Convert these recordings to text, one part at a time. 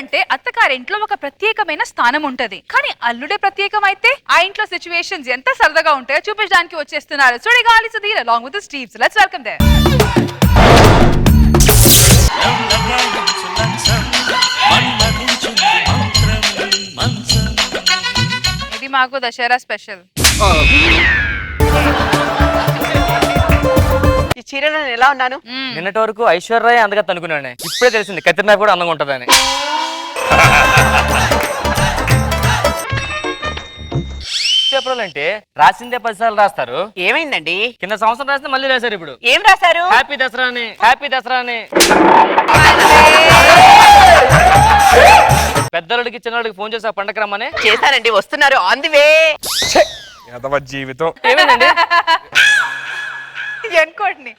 అల్లుడంటే అత్తగారింట్లో ఒక ప్రత్యేకమైన స్థానం ఉంటది. కానీ అల్లుడే ప్రత్యేకమైతే ఆ ఇంట్లో సిచ్యువేషన్స్ ఎంత సరదాగా ఉంటాయో చూపించడానికి వచ్చేస్తున్నారు Sudigali Sudheer along with the Steves. Let's welcome them. ఇది మాకు దసరా స్పెషల్. ఈ చీరలో నేను ఎలా ఉన్నాను? నిన్నటి వరకు ఐశ్వర్య అందగా అనుకున్నాను, ఇప్పుడే తెలిసింది కత్తిరినా కూడా అందంగా ఉంటదని. పేపర్లు అంటే రాసిందే 10 సార్లు రాస్తారు. ఏమైందండి? కింద సంవత్సరం రాస్తే మళ్ళీ రాశారు. ఇప్పుడు ఏం రాశారు? హ్యాపీ దసరా అని, హ్యాపీ దసరా అని. పెద్దోళ్ళకి చిన్నోళ్ళకి ఫోన్ చేసి పండగ రమ్మని చేశానండి, వస్తున్నారు ఆన్ ది వే. జీవితం ఏమైందండి? ఎన్కోట్ని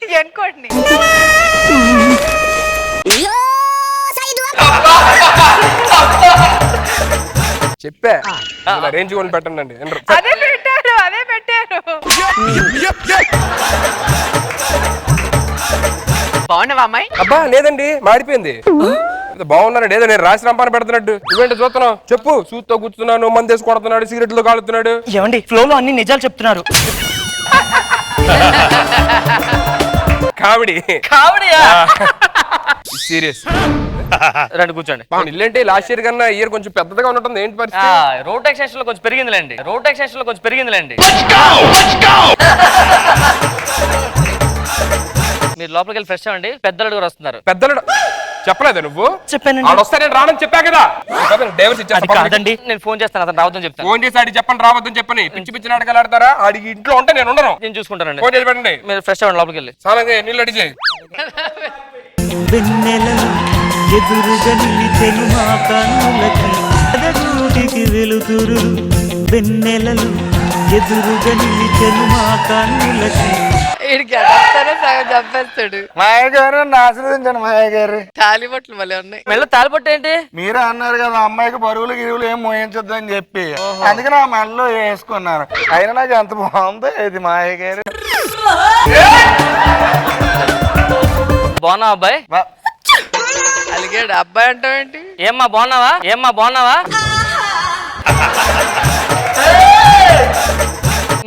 చెప్పా రేంజ్ కొని పెట్టండి. అదే పెట్టారు. బాగున్నావా అమ్మాయి? అబ్బా లేదండి, మాడిపోయింది. బాగున్నానండి, ఏదో నేను రాసి రంపాన పెడుతున్నట్టు. నువ్వేంటి చూస్తున్నావు? చెప్పు. సూత్తో కూర్చున్నాను, మందేసి కొడుతున్నాడు, సిగరెట్లు కాలుతున్నాడు. ఏమండి ఫ్లోలో అన్ని నిజాలు చెప్తున్నారు. Comedy serious. రండి కూర్చోండి. ఇల్లేంటి లాస్ట్ ఇయర్ కన్నా ఇయర్ కొంచెం పెద్దగా ఉంటుంది. ఏంటి పరిస్థితి? రోడ్ ఎక్స్టెన్షన్ లో కొంచెం పెరిగిందిలేండి. మీరు లోపలికి వెళ్ళి ఫ్రెష్ అవ్వండి, పెద్దలు కూడా వస్తున్నారు. పెద్దలు చెప్పలేదా నువ్వు? చెప్పానండి. ఆడు వస్తా నేను రానని చెప్పా కదా. కాదండి, నేను ఫోన్ చేస్తాను, అతను రావద్దని చెప్తాను. ఫోన్ చేసి ఆడికి చెప్పండి రావద్దని చెప్పని. పిచ్చి నాటకాలు ఆడతారా? ఆడికి ఇంట్లో ఉంటే నేను ఉండను. నేను చూసుకుంటానండి. ఫోన్ చేసి పెట్టండి. మీరు ఫ్రెష్ అవ్వండి, లోపలికి వెళ్ళి చాలా నీళ్ళు అడిగి ఎదురుగా నిలిచెను మా కన్నులకి ఎదగూటికి వెలుతురు. వెన్నెలలు ఎదురుగా నిలిచెను మా కన్నులకి. చెప్పేస్తాడు. మాయ గారు ఆశీర్వదించండి. మాయ గారు తాలిబొట్లు మళ్ళీ ఉన్నాయి. మెల్ల తాలిపట్టు ఏంటి? మీరే అన్నారు కదా అమ్మాయికి బరువులు గిరువులు ఏం మోయించొద్దు అని చెప్పి, అందుకే నా మెడలో వేసుకున్నాను. అయినా నాకు ఎంత బాగుందో ఇది. మాయ గారు బాగున్నావా అబ్బాయి? అలిగాడు అబ్బాయి అంటావేంటి? ఏమ్మా బాగున్నావా?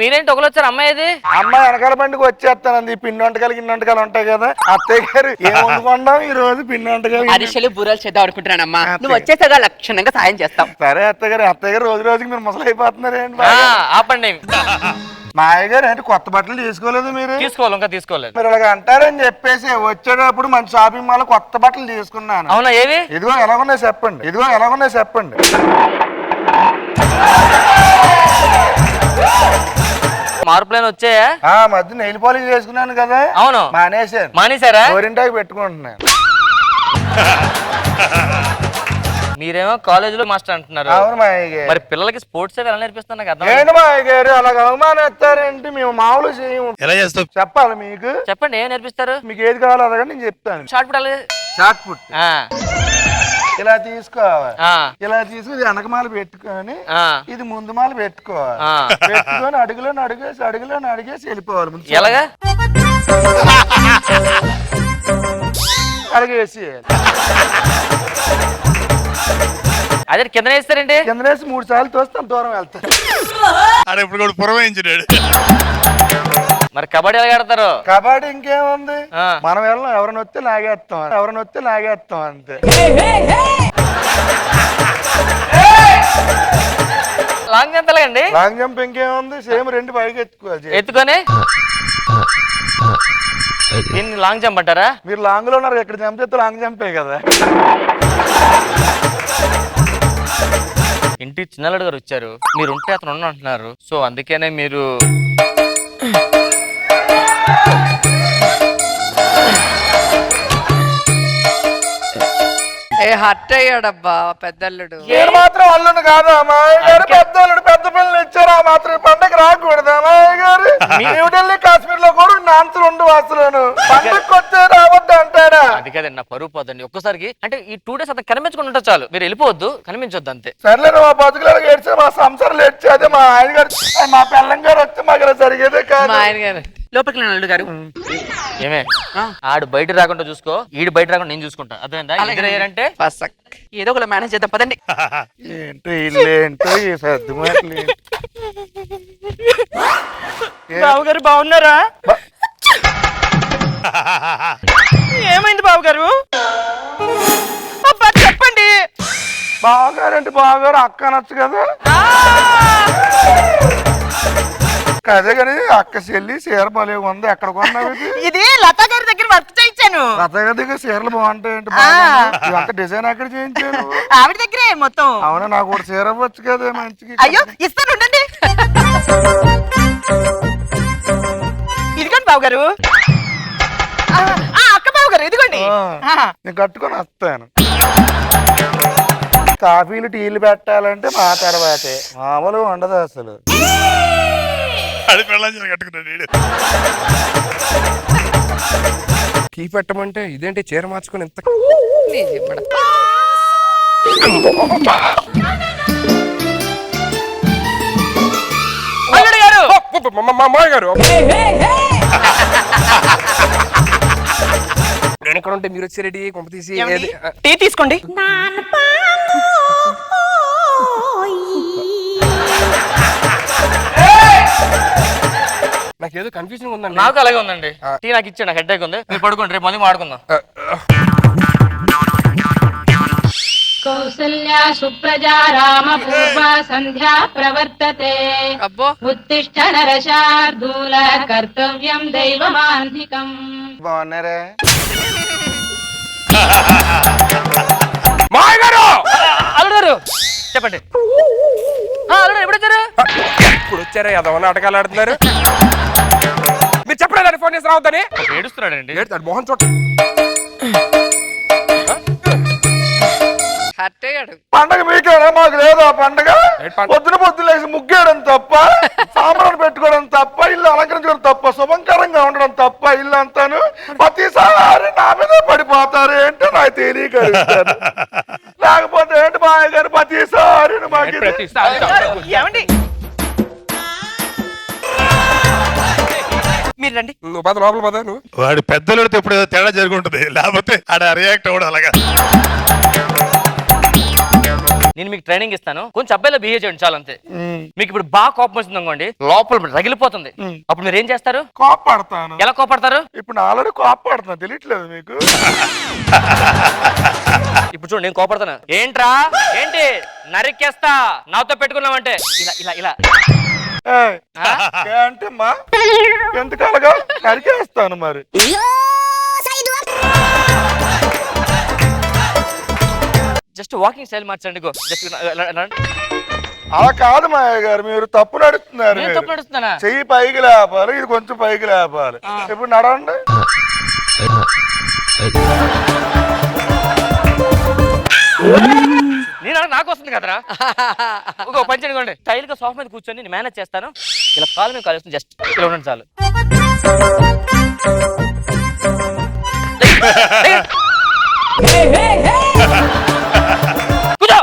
మీరేంటి ఒకరు వచ్చారు? అమ్మాయి ఇది అమ్మాయి వెనకాల బండికి వచ్చేస్తానంది. పిండి వంటకాలు గిన్నె వంటకాలు ఉంటాయి కదా. అత్తయ్య గారు ఏం వండుకుంటాం ఈ రోజు? పిండి వంటకాలు అరిసెలు బూరలు చేద్దాం అనుకుంటున్నానమ్మా. నువ్వు వచ్చేసాగా లక్షణంగా సాయం చేస్తాం. సరే అత్తయ్య గారు రోజు రోజుకి మీరు ముసలి అయిపోతున్నారు ఏంటి? ఆపండి. మాయ గారు అంటే కొత్త బట్టలు తీసుకోలేదు మీరు? ఇంకా తీసుకోలేదు. మీరు ఇలాగ అంటారని చెప్పేసి వచ్చేటప్పుడు మంచి షాపింగ్ మాల్ కొత్త బట్టలు తీసుకున్నాను. అవునా? ఏవి? ఇదిగో ఎలాగున్నాయి చెప్పండి. మార్పులేని వచ్చాయా? మధ్య నెయిల్ పాలిష్ చేసుకున్నాను కదా. అవును, మానేశారా? గోరింటాకి పెట్టుకుంటున్నాను. మీరేమో కాలేజీలో మాస్టర్ అంటున్నారు. అవును మాయ గారు. మరి పిల్లలకి స్పోర్ట్స్ ఎలా నేర్పిస్తున్నా కదా? ఏంటి మాయ గారు అలాగ అవమానేస్తారేంటి? మేము మామూలు చేయము. ఎలా చేస్తాం చెప్పాలి మీకు? చెప్పండి, ఏం నేర్పిస్తారు? మీకు ఏది కావాలో అడగండి, నేను చెప్తాను. షార్ట్ పుట్ షార్ట్ పుట్ ఇలా తీసుకోవాలి. ఇలా తీసుకుని వెనకమాల పెట్టుకొని ఇది ముందు మాల పెట్టుకోవాలి. పెట్టుకొని అడుగులోని అడిగేసి వెళ్ళిపోవాలి. ఎలాగా? అడిగేసి అదే కింద వేస్తారండి. కింద వేసి 3 సార్లు తోస్తాను, దూరం వెళ్తాను. ఇప్పుడు కూడా పురమాయించాడు. మరి కబడ్డీ ఎలా ఆడతారు? కబడ్డీ ఇంకేముంది, మనం వెళ్ళం. ఎవరిని వస్తే లాగేస్తాం అంతే. లాంగ్ జంప్ ఎలాగండి? లాంగ్ జంప్ ఇంకేముంది, సేమ్ 2 పైకి ఎత్తుకొని దీన్ని లాంగ్ జంప్ అంటారా? మీరు లాంగ్ లో ఉన్నారు, ఎక్కడ జంప్ చేస్తే లాంగ్ జంపే కదా. ఇంటి చిన్నల్లుడు గారు వచ్చారు, మీరు ఉంటే అతను ఉన్న అంటున్నారు. సో అందుకనే మీరు హర్ట్ అయ్యాడబ్బా పెద్దల్లుడు. నేను మాత్రం అల్లుడు కాదా మాయ గారు? పెద్దల్లుడు పెద్ద పిల్లలు ఇచ్చారు, ఆ మాత్రం పండగ రాకూడదా మాయ గారు? న్యూఢిల్లీ కాశ్మీర్ లో కూడా నాన్సులు ఉండు అసలు పండగ వచ్చే రావద్దు అంటాడా? అది కదండి, నా పరువు పోదండి. ఒక్కసారికి అంటే ఈ 2 days అతను కనిపించుకుని ఉంటా చాలు, మీరు వెళ్ళిపోవద్దు, కనిపించొద్దు అంతే. సర్లే, మా బతుకులు ఏడ్చా, మా సంసారాలు ఏడ్చేది. మా ఆయన గారు మా పిల్లం గారు వస్తే మాకు ఇలా జరిగేదే కాదు. మా ఆయన గారు లోపలికి వెళ్ళండి అల్లుడు గారు. ఏమే ఆడు బయట రాకుండా చూసుకో, ఈడు బయట రాకుండా నేను చూసుకుంటా. అర్థమైందా? ఎదురయ్యారంటే పసక్. ఏదో ఒకటి మేనేజ్ చేద్దాం పదండి. ఏంటో ఇల్లు ఏంటో ఈ సర్దు మాటలు బావగారు బాగున్నారా? ఏమైంది బావగారు? అబ్బా చెప్పండి. బావగారు బావగారు అక్క అనొచ్చు కదా. అదే కానీ అక్క చెల్లి చీర భలే ఉంది. ఎక్కడ కొన్నావు ఇది? ఇది లతా గారి దగ్గర వర్క్ చేయించాను. లత గారి దగ్గర చీరలు బాగుంటాయంటే అంత డిజైన్ ఎక్కడ చేయించాను? ఆవిడ దగ్గరే మొత్తం. అవునా, నాకు కూడా చీర ఇవ్వచ్చు కదా మంచిగా. అయ్యో ఇస్తాను ఉండండి. ఇదిగోండి బావగారు. అక్క బావగారు ఇదిగోండి. నేను కట్టుకొని వస్తాను. కాఫీలు టీలు పెట్టాలంటే మా తర్వాతే, మామూలుగా ఉండదు అసలు. అది పెళ్ళాం కట్టుకున్నాడు వీడు. కీ పెట్టమంటే ఇదేంటి చీర మార్చుకొని ఎంత అల్లుడు గారు. మామయ్య గారు, నేను ఎక్కడ ఉంటే మీరు వచ్చి రెడీ కొంప తీసి ఏమండి? టీ తీసుకోండి. నాకేదో కన్ఫ్యూజన్ ఉందండి. నాకు అలాగే ఉందండి. టీ నాకు ఇచ్చాడు, నాకు హెడ్ ఉంది. మీరు పడుకోండి, రేపు మళ్ళీ మాట్లాడుకుందాం. కౌసల్యా సుప్రజా రామ పూర్వా సంధ్యా ప్రవర్తతే. అబ్బో ఉత్తిష్ఠ నరశార్దూల కర్తవ్యం దైవమాన్ధికం. బాగున్నారా? మామయ్య గారు, అల్లుడు గారు చెప్పండి. అల్లుడు ఎప్పుడు వచ్చారు? ఇప్పుడు వచ్చారా? ఏదన్నా నాటకాలు ఆడుతున్నారు. మీరు చెప్పలేదు ఫోన్ చేసి రావద్దని. ఏడుస్తున్నాడండి. ఏడుతాడు మోహన్ చోట. పండగ మీకేనా? మాకు లేదా పండగ? పొద్దున లేచి ముగ్గేయడం తప్ప, సాంబ్రాన్ని పెట్టుకోవడం తప్ప, ఇల్లు అలంకరించడం తప్ప, శుభంకరంగా ఉండడం తప్ప ఇల్లు అంతాను ప్రతిసారి నా మీద పడిపోతారు ఏంటో నాకు తెలియక అడుగుతాను. లేకపోతే ఏంటి మాయ గారు ప్రతిసారి మాకు ఏమండి మీరు రండి. నువ్వు పద లోపల పద. నువ్వు వాడు పెద్దలతో ఎప్పుడు ఏదో తేడా జరుగుంటది, లేకపోతే ఆడ రియాక్ట్ అవ్వడం అలాగా. నేను మీకు ట్రైనింగ్ ఇస్తాను, కొంచెం అబ్బాయిలో బిహేవ్ చేయండి చాలు అంతే. మీకు ఇప్పుడు బాగా కోపం వచ్చింది అనుకోండి, లోపల రగిలిపోతుంది. అప్పుడు మీరు ఏం చేస్తారు? కోపడతాను. ఎలా కోపడతారు? ఇప్పుడు ఆల్రెడీ కోపడుతున్నా, తెలియట్లేదు మీకు? ఇప్పుడు చూడు, నేను కోపడతాను. ఏంట్రా ఏంటి నరికేస్తా నాతో పెట్టుకున్నావంటే ఇలా ఇలా ఇలా అంటే మా ఎందుకలగా నరికేస్తాను మరి. జస్ట్ వాకింగ్ స్టైల్ మార్చండి. గో జస్ట్ అలా కాదు మాయ గారు, మీరు తప్పు నడుస్తున్నారు. నేను తప్పు నడుస్తున్నానా? చెయ్యి పైకి లేపాలి, ఇది కొంచెం పైకి లేపాలి. ఇప్పుడు నడవండి. నేను నాకు వస్తుంది కదరా. ఒక పని చేయండి, స్టైల్ గా సోఫా మీద కూర్చొని నేను మేనేజ్ చేస్తాను. ఇలా కాలు మీద కాలు వస్తుంది, జస్ట్ ఇలా ఉండండి చాలు. కూర్చో.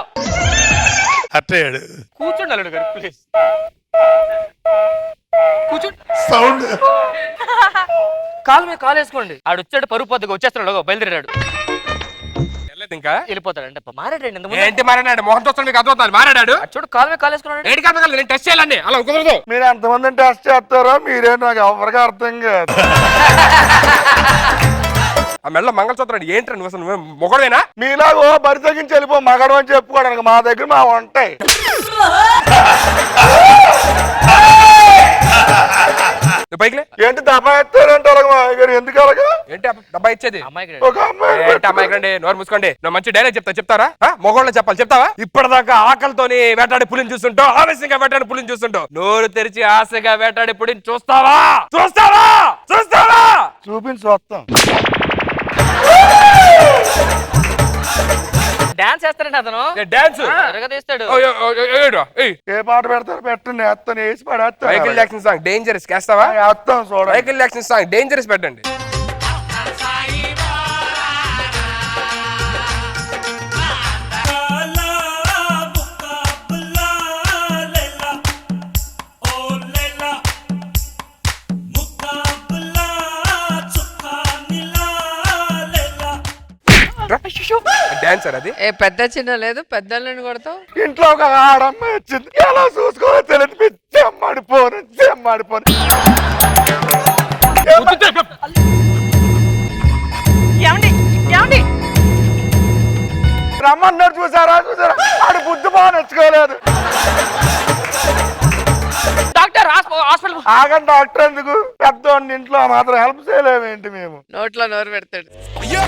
అట్టయ్యాడు కూర్చోండి అల్లుడు గారు ప్లీజ్. కూర్చోండి. సౌండ్ కాలు మీద కాలు వేసుకోండి. ఆడు వచ్చాడు, పరుగు పొద్దుగా వచ్చేస్తున్నాడు, బయలుదేరాడు. ఇంకా వెళ్ళిపోతాడు. అంటే మారాడండి ఎంత ఏంటి మారాడు? మోహన్ చూస్తాను మీకు అర్థమవుతుంది. మారాడు చూడు, కాలు మీద కాలు వేసుకున్నాడు. ఏడు కాదు, నేను టెస్ట్ చేయాలండి. అలా కుదరదు. మీరు ఎంతమందిని టెస్ట్ చేస్తారో మీరే నాకు ఎవరికి అర్థం కాదు. ఆ మెల్ల మంగళసూత్రం ఏంటి నువ్వు అసలు మొగడేనా? మీలాగో బరి తగ్గించి వెళ్ళిపో మగడం అని చెప్పుకోవడానికి మా దగ్గర మా ఉంటాయి. పైకి ఏంటి దబా ఎత్తారంటే అలాగ మా గారు? ఎందుకు అలాగా? ఏంటి డబ్బా ఇచ్చేది? అమ్మాయికి ఒక అమ్మాయి అమ్మాయికి రండి. నోరు మూసుకోండి. నువ్వు మంచి డైలాగ్ చెప్తారా? మొగోళ్ళు చెప్పాలి, చెప్తావా? ఇప్పటిదాకా ఆకలితోని వేటాడి పులిని చూస్తుంటావు, ఆవేశంగా వేటాడి పులిని చూస్తుంటావు. నోరు తెరిచి ఆశగా వేటాడి పులిని చూస్తావా? చూస్తావా? చూస్తావా? చూపించి వస్తాం. డాన్స్ చేస్తారండి అతను. డాన్స్ తీస్తాడు. ఏ పాట పెడతారు పెట్టండి, వేస్తాను, వేసి పడేస్తాను. మైకిల్ జాక్సన్ సాంగ్ డేంజరస్ కేస్తావా? వేస్తాం చూడండి. మైకిల్ జాక్సన్ సాంగ్ డేంజరస్ పెట్టండి. సార్ అది? ఏ పెద్ద చిన్న లేదు, పెద్దలను కొడతావు. ఇంట్లో ఒక ఆడమ్మ వచ్చింది, ఎలా చూసుకోవాలో తెలియదు, చెమ్మాడిపోను. ఏమండి ఏమండి రమ్మన్నాడు, చూసారా ఆడు బుద్ధి బాగా నచ్చుకోలేదు. Doctor hospital. ఆగండి డాక్టర్ ఎందుకు, పెద్దోడిని ఇంట్లో మాత్రం హెల్ప్ చేయలేమేంటి మేము? నోట్లో నోరు పెడతాడు. అయ్యో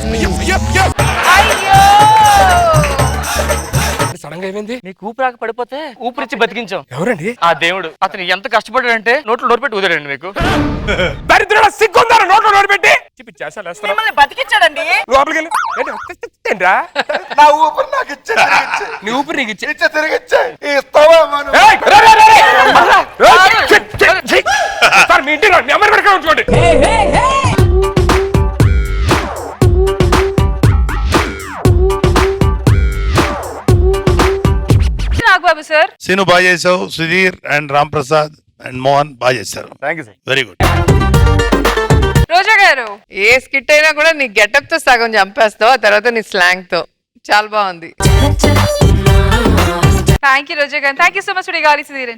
సడన్ గా ఏమైంది? మీకు ఊపిరాక పడిపోతే ఊపిరిచ్చి బతికించాం. ఎవరండి? ఆ దేవుడు. అతను ఎంత కష్టపడాడంటే నోట్లో నోరు పెట్టి వదిలేండి మీకు. దరిద్రుడా, సిగ్గుందా నోట్లో నోరు పెట్టి? మిమ్మల్ని బతికించాడండి. లోపలికి వెళ్ళి ఏంటి రా? నా ఊపిరి నాకు ఇచ్చే, నీ ఊపిరి నీకు ఇచ్చే. తిరిగిచ్చే ఇస్తావా మనం? ఏయ్, రే, రే, రే, రే. ఏయ్, ఛీ. సార్ మీ ఇంటిలో నెంబర్ పెట్టుకొని ఉంచుకోండి. నాగబాబు సార్. సీను బాగా చేసావు, సుధీర్ అండ్ రామ్ ప్రసాద్ అండ్ మోహన్ బాగా చేశారు. Thank you sir. Very good. Roja గారు. ఏ స్కిట్ అయినా కూడా నీ గెటప్ తో సగం చంపేస్తావు, ఆ తర్వాత నీ స్లాంగ్ తో. చాలా బాగుంది. థ్యాంక్ యూ రోజా గారు. Thank you so much Sudigali Sudheer.